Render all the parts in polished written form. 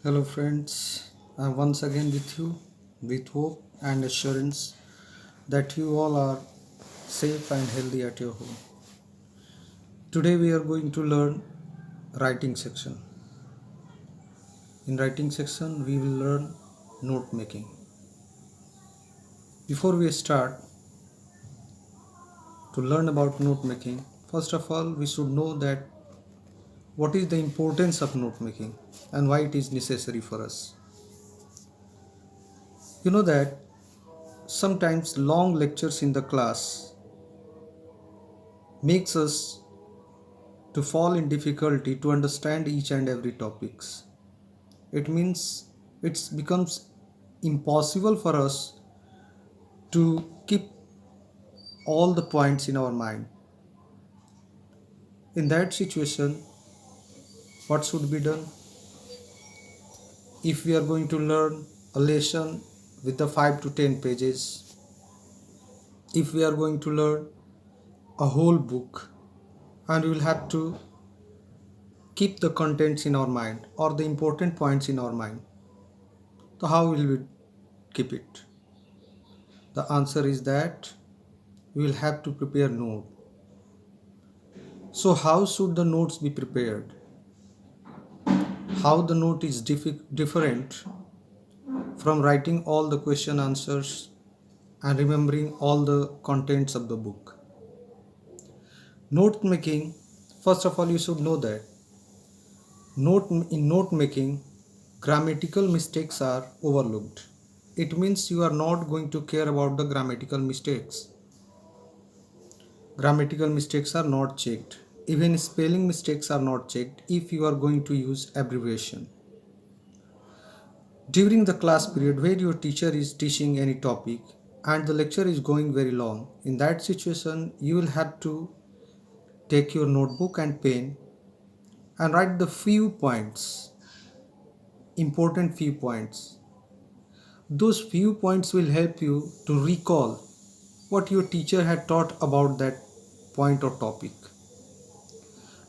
Hello, friends. I'm once again with you with hope and assurance that you all are safe and healthy at your home. Today, we are going to learn writing section. In writing section, we will learn note making. Before we start to learn about note making, first of all, we should know that what is the importance of note making and why it is necessary for us. You know that sometimes long lectures in the class makes us to fall in difficulty to understand each and every topics. It means it becomes impossible for us to keep all the points in our mind. In that situation, what should be done? If we are going to learn a lesson with the 5 to 10 pages, if we are going to learn a whole book, and we will have to keep the contents in our mind or the important points in our mind. So how will we keep it? The answer is that we will have to prepare note. So how should the notes be prepared? How the note is different from writing all the question answers and remembering all the contents of the book. Note making, first of all, you should know that note making, grammatical mistakes are overlooked. It means you are not going to care about the grammatical mistakes. Grammatical mistakes are not checked. Even spelling mistakes are not checked if you are going to use abbreviation. During the class period where your teacher is teaching any topic and the lecture is going very long, in that situation you will have to take your notebook and pen and write the few points, important few points. Those few points will help you to recall what your teacher had taught about that point or topic.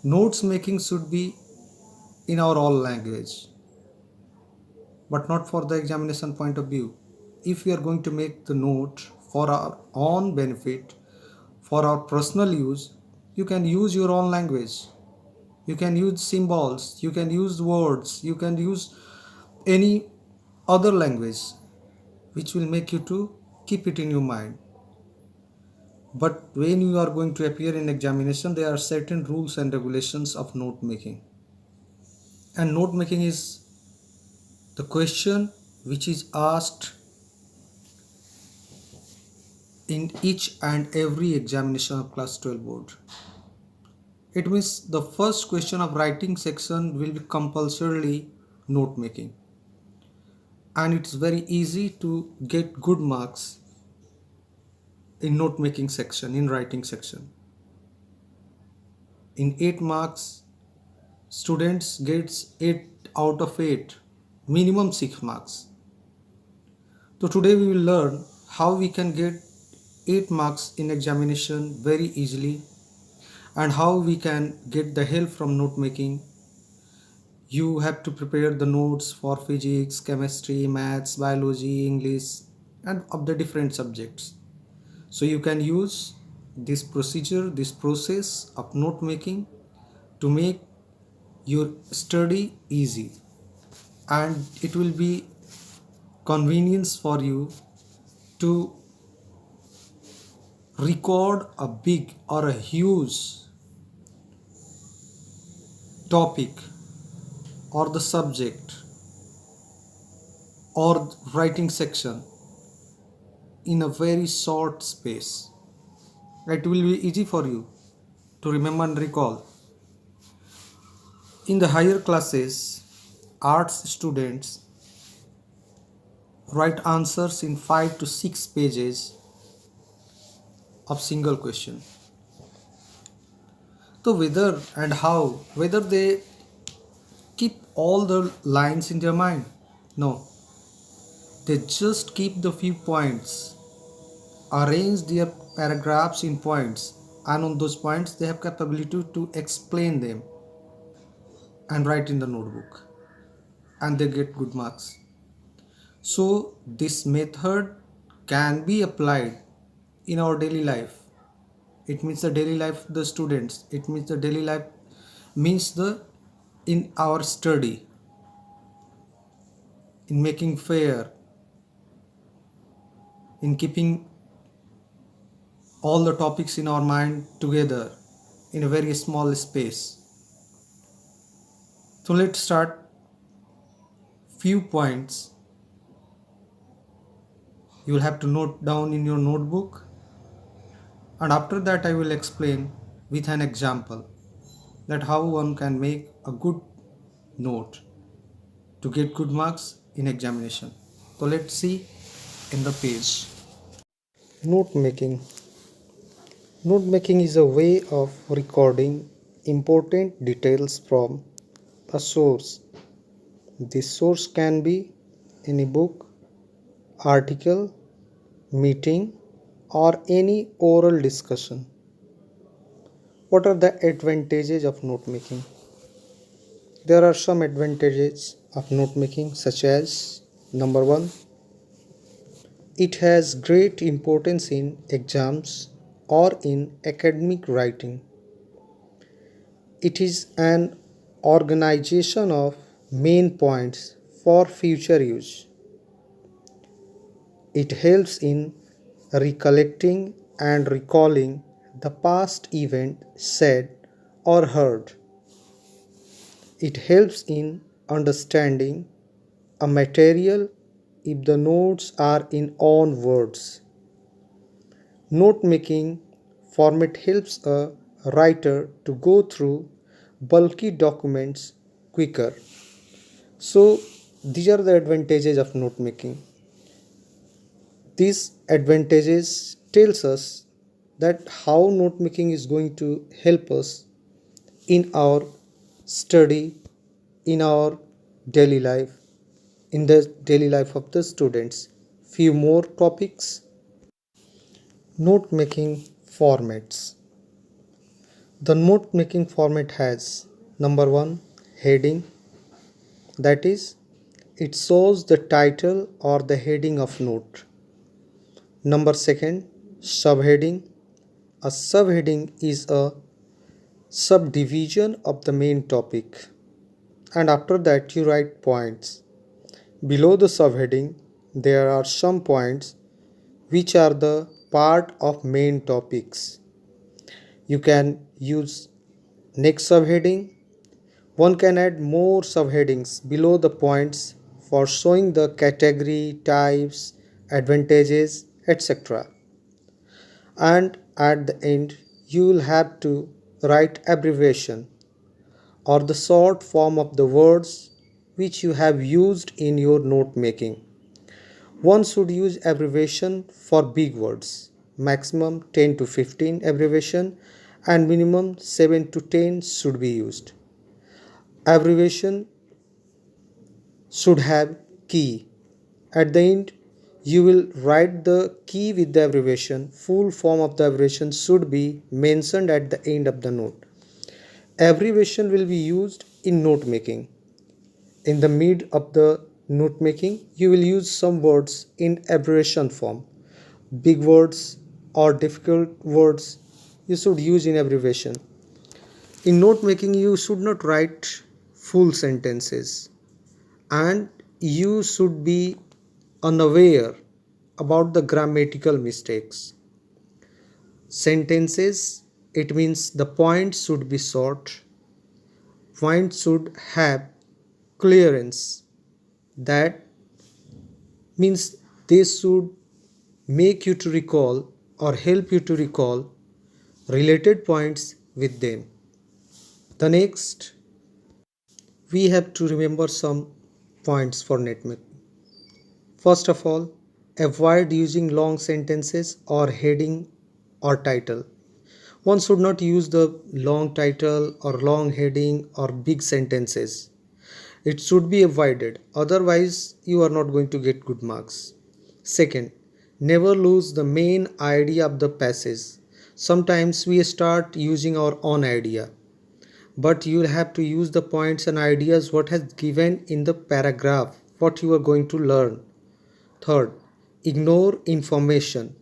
Notes making should be in our all language, but not for the examination point of view. If we are going to make the note for our own benefit, for our personal use, you can use your own language. You can use symbols, you can use words, you can use any other language which will make you to keep it in your mind. But when you are going to appear in examination, there are certain rules and regulations of note making. And note making is the question which is asked in each and every examination of class 12 board. It means the first question of writing section will be compulsorily note making, and it's very easy to get good marks in note making section, in writing section. In 8 marks, students gets 8 out of 8, minimum 6 marks. So today we will learn how we can get 8 marks in examination very easily and how we can get the help from note making. You have to prepare the notes for physics, chemistry, maths, biology, English, and of the different subjects. So you can use this procedure, this process of note making to make your study easy, and it will be convenience for you to record a big or a huge topic or the subject or writing section in a very short space. It will be easy for you to remember and recall. In the higher classes, arts students write answers in 5 to 6 pages of single question. So whether they keep all the lines in their mind? No. They just keep the few points, arrange their paragraphs in points, and on those points they have capability to explain them and write in the notebook. and they get good marks. So this method can be applied in our daily life. It means the daily life of the students. It means the daily life means the in our study, in making fair, in keeping all the topics in our mind together in a very small space. So let's start few points you will have to note down in your notebook, and after that I will explain with an example that how one can make a good note to get good marks in examination. So let's see in the page. Note making. Note making is a way of recording important details from a source. This source can be any book, article, meeting, or any oral discussion. What are the advantages of note making? There are some advantages of note making, such as number one, it has great importance in exams or in academic writing. It is an organization of main points for future use. It helps in recollecting and recalling the past event said or heard. It helps in understanding a material if the notes are in own words. Note making format helps a writer to go through bulky documents quicker. So these are the advantages of note making. These advantages tells us that how note making is going to help us in our study, in our daily life, in the daily life of the students. Few more topics. Note making formats. The note making format has number one, heading, that is, it shows the title or the heading of note. Number second, subheading. A subheading is a subdivision of the main topic, and after that you write points. Below the subheading there are some points which are the part of main topics. You can use next subheading. One can add more subheadings below the points for showing the category, types, advantages, etc. And at the end you will have to write abbreviation or the short form of the words which you have used in your note making. One should use abbreviation for big words, maximum 10 to 15 abbreviation, and minimum 7 to 10 should be used. Abbreviation should have key. At the end you will write the key with the abbreviation. Full form of the abbreviation should be mentioned at the end of the note. Abbreviation will be used in note making. In the mid of the note making you will use some words in abbreviation form. Big words or difficult words you should use in abbreviation. In note making you should not write full sentences, and you should be unaware about the grammatical mistakes. Sentences, it means the points should be short, points should have clearance. That means they should make you to recall or help you to recall related points with them. The next, we have to remember some points for note making. First of all, avoid using long sentences or heading or title. One should not use the long title or long heading or big sentences. It should be avoided, otherwise you are not going to get good marks. Second, never lose the main idea of the passage. Sometimes we start using our own idea, but you will have to use the points and ideas what has given in the paragraph what you are going to learn. Third, ignore information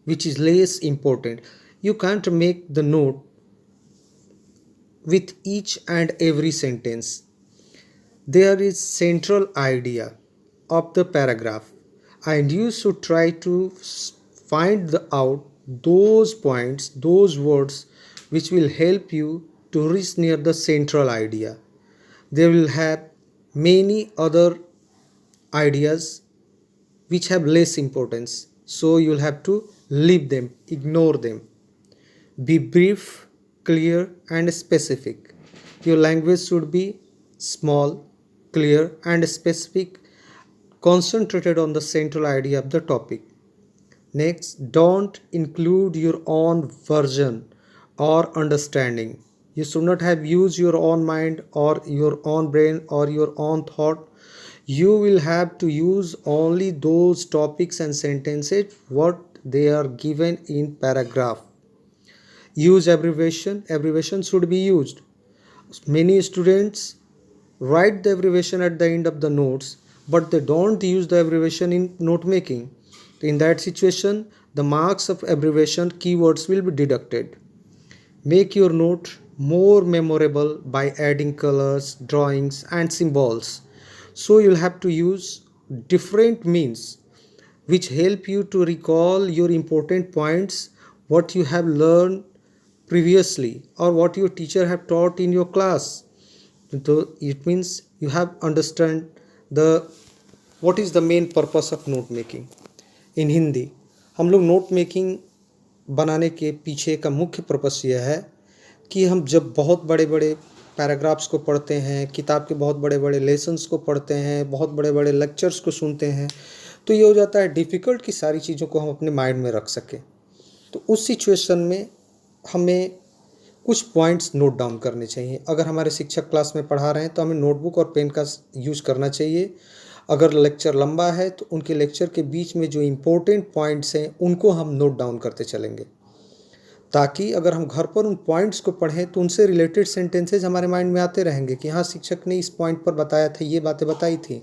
which is less important. You can't make the note with each and every sentence. There is central idea of the paragraph, and you should try to find out those points, those words which will help you to reach near the central idea. They will have many other ideas which have less importance, so you'll have to leave them, ignore them. Be brief, clear, and specific. Your language should be small, clear, and specific, concentrated on the central idea of the topic. Next, don't include your own version or understanding. You should not have used your own mind or your own brain or your own thought. You will have to use only those topics and sentences what they are given in paragraph. Use abbreviation. Abbreviation should be used. Many students write the abbreviation at the end of the notes, but they don't use the abbreviation in note making. In that situation, the marks of abbreviation keywords will be deducted. Make your note more memorable by adding colors, drawings, and symbols. So you'll have to use different means which help you to recall your important points, what you have learned previously or what your teacher have taught in your class. So it means you have understand the what is the main purpose of note making. इन हिंदी हम लोग note making बनाने के पीछे का मुख्य purpose यह है कि हम जब बहुत बड़े बड़े पैराग्राफ्स को पढ़ते हैं, किताब के बहुत बड़े बड़े लेसन्स को पढ़ते हैं, बहुत बड़े बड़े लेक्चर्स को सुनते हैं, तो ये हो जाता है डिफ़िकल्ट कि सारी चीज़ों को हम अपने माइंड में रख सकें। तो उस सिचुएशन में हमें कुछ पॉइंट्स नोट डाउन करने चाहिए। अगर हमारे शिक्षक क्लास में पढ़ा रहे हैं तो हमें नोटबुक और पेन का यूज़ करना चाहिए। अगर लेक्चर लंबा है तो उनके लेक्चर के बीच में जो इम्पोर्टेंट पॉइंट्स हैं उनको हम नोट डाउन करते चलेंगे, ताकि अगर हम घर पर उन पॉइंट्स को पढ़ें तो उनसे रिलेटेड सेंटेंसेज हमारे माइंड में आते रहेंगे कि हाँ शिक्षक ने इस पॉइंट पर बताया था, ये बातें बताई थी।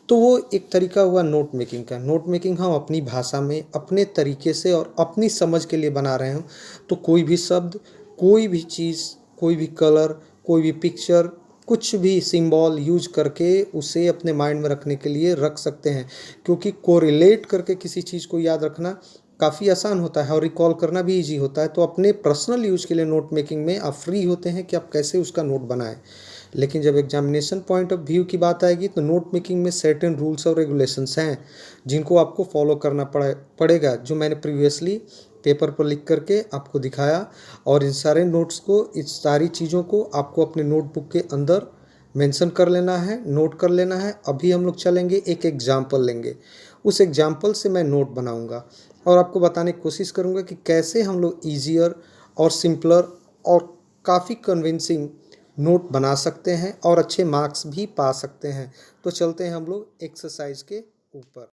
तो वो एक तरीका हुआ नोट मेकिंग का। नोट मेकिंग हम अपनी भाषा में अपने तरीके से और अपनी समझ के लिए बना रहे हों तो कोई भी शब्द, कोई भी चीज़, कोई भी कलर, कोई भी पिक्चर, कुछ भी सिंबल यूज करके उसे अपने माइंड में रखने के लिए रख सकते हैं, क्योंकि कोरिलेट करके किसी चीज़ को याद रखना काफ़ी आसान होता है और रिकॉल करना भी इजी होता है। तो अपने पर्सनल यूज़ के लिए नोट मेकिंग में आप फ्री होते हैं कि आप कैसे उसका नोट बनाएं। लेकिन जब एग्जामिनेशन पॉइंट ऑफ व्यू की बात आएगी तो नोट मेकिंग में सर्टेन रूल्स और रेगुलेशंस हैं जिनको आपको फॉलो करना पड़ेगा, जो मैंने प्रीवियसली पेपर पर लिख करके आपको दिखाया। और इन सारे नोट्स को, इस सारी चीज़ों को आपको अपने नोटबुक के अंदर मेंशन कर लेना है, नोट कर लेना है। अभी हम लोग चलेंगे, एक एग्जाम्पल लेंगे, उस एग्जाम्पल से मैं नोट बनाऊंगा और आपको बताने की कोशिश करूंगा कि कैसे हम लोग ईजियर और सिंपलर और काफ़ी कन्विंसिंग नोट बना सकते हैं और अच्छे मार्क्स भी पा सकते हैं। तो चलते हैं हम लोग एक्सरसाइज के ऊपर।